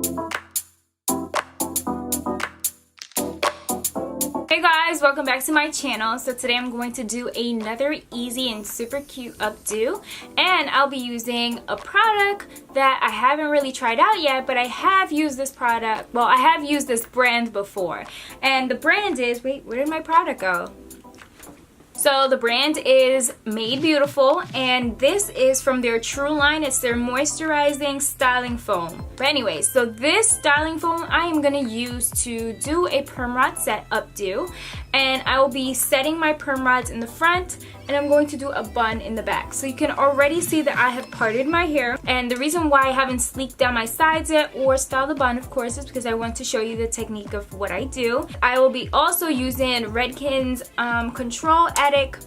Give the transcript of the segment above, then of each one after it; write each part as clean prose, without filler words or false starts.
Hey guys, welcome back to my channel. So today I'm going to do another easy and super cute updo, and I'll be using a product that I haven't really tried out yet, but I have used this product, well, I have used this brand before, and the brand is, wait, where did my product go? So the brand is Made Beautiful, and this is from their True line. It's their Moisturizing Styling Foam. But anyway, so this styling foam I am going to use to do a perm rod set updo, and I will be setting my perm rods in the front, and I'm going to do a bun in the back. So you can already see that I have parted my hair, and the reason why I haven't sleeked down my sides yet or styled the bun, of course, is because I want to show you the technique of what I do. I will be also using Redken's Control Addict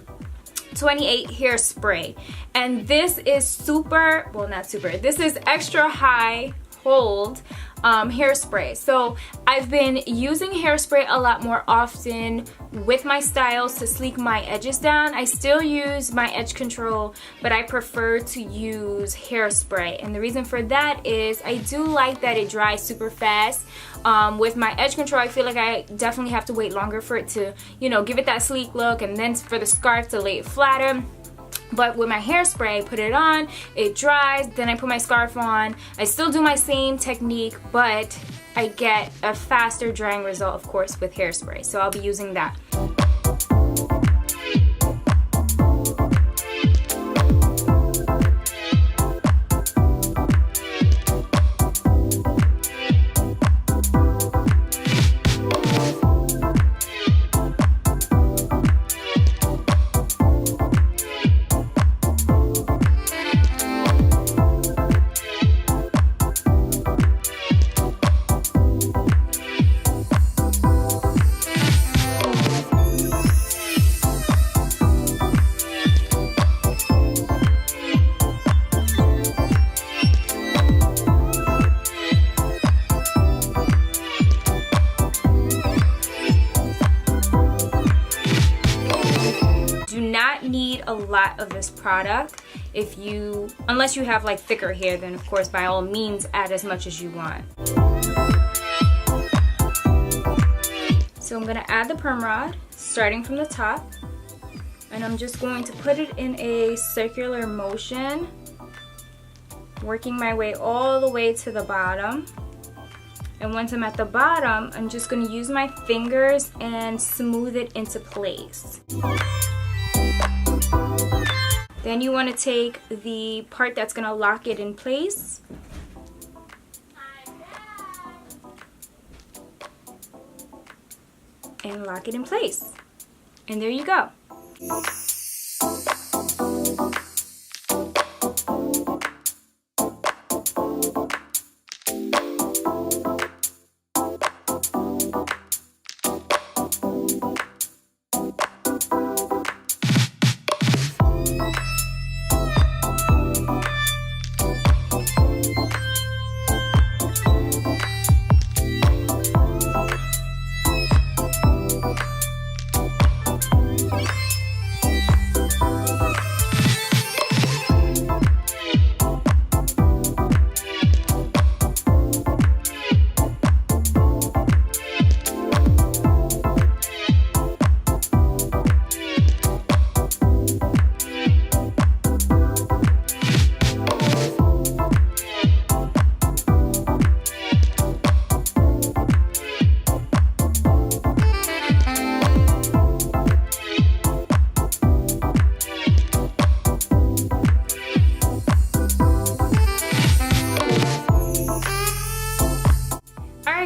28 hairspray, and this is super, well, not super, this is extra high hold hairspray. So I've been using hairspray a lot more often with my styles to sleek my edges down. I still use my edge control, but I prefer to use hairspray, and the reason for that is I do like that it dries super fast. With my edge control, I feel like I definitely have to wait longer for it to, you know, give it that sleek look, and then for the scarf to lay it flatter. But with my hairspray, put it on, it dries, then I put my scarf on. I still do my same technique, but I get a faster drying result, of course, with hairspray. So I'll be using that. Need a lot of this product. Unless you have like thicker hair, then of course by all means add as much as you want. So I'm gonna add the perm rod starting from the top, and I'm just going to put it in a circular motion, working my way all the way to the bottom. And once I'm at the bottom, I'm just going to use my fingers and smooth it into place. Then you want to take the part that's going to lock it in place and lock it in place. And there you go.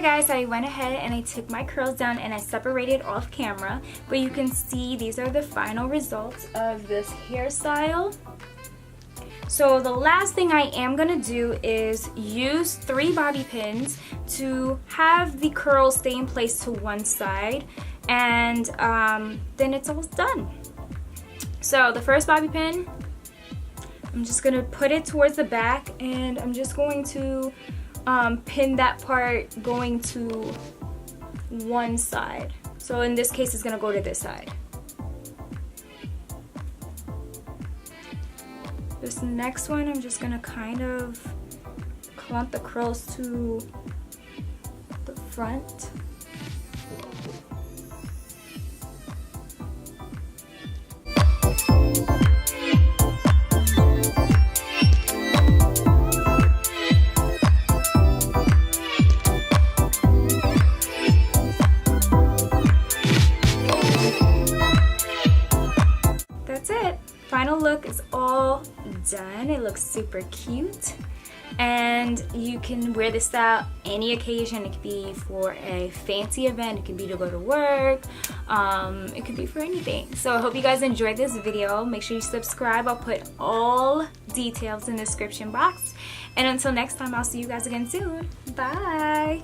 Guys, I went ahead and I took my curls down and I separated off camera, but you can see these are the final results of this hairstyle. So the last thing I am gonna do is use 3 bobby pins to have the curls stay in place to one side, and then it's all done. So the first bobby pin, I'm just gonna put it towards the back, and I'm just going to pin that part going to one side. So in this case, it's gonna go to this side. This next one, I'm just gonna kind of want the curls to the front. That's it. Final look is all done. It looks super cute. And you can wear this style any occasion. It could be for a fancy event, it could be to go to work, it could be for anything. So I hope you guys enjoyed this video. Make sure you subscribe. I'll put all details in the description box. And until next time, I'll see you guys again soon. Bye!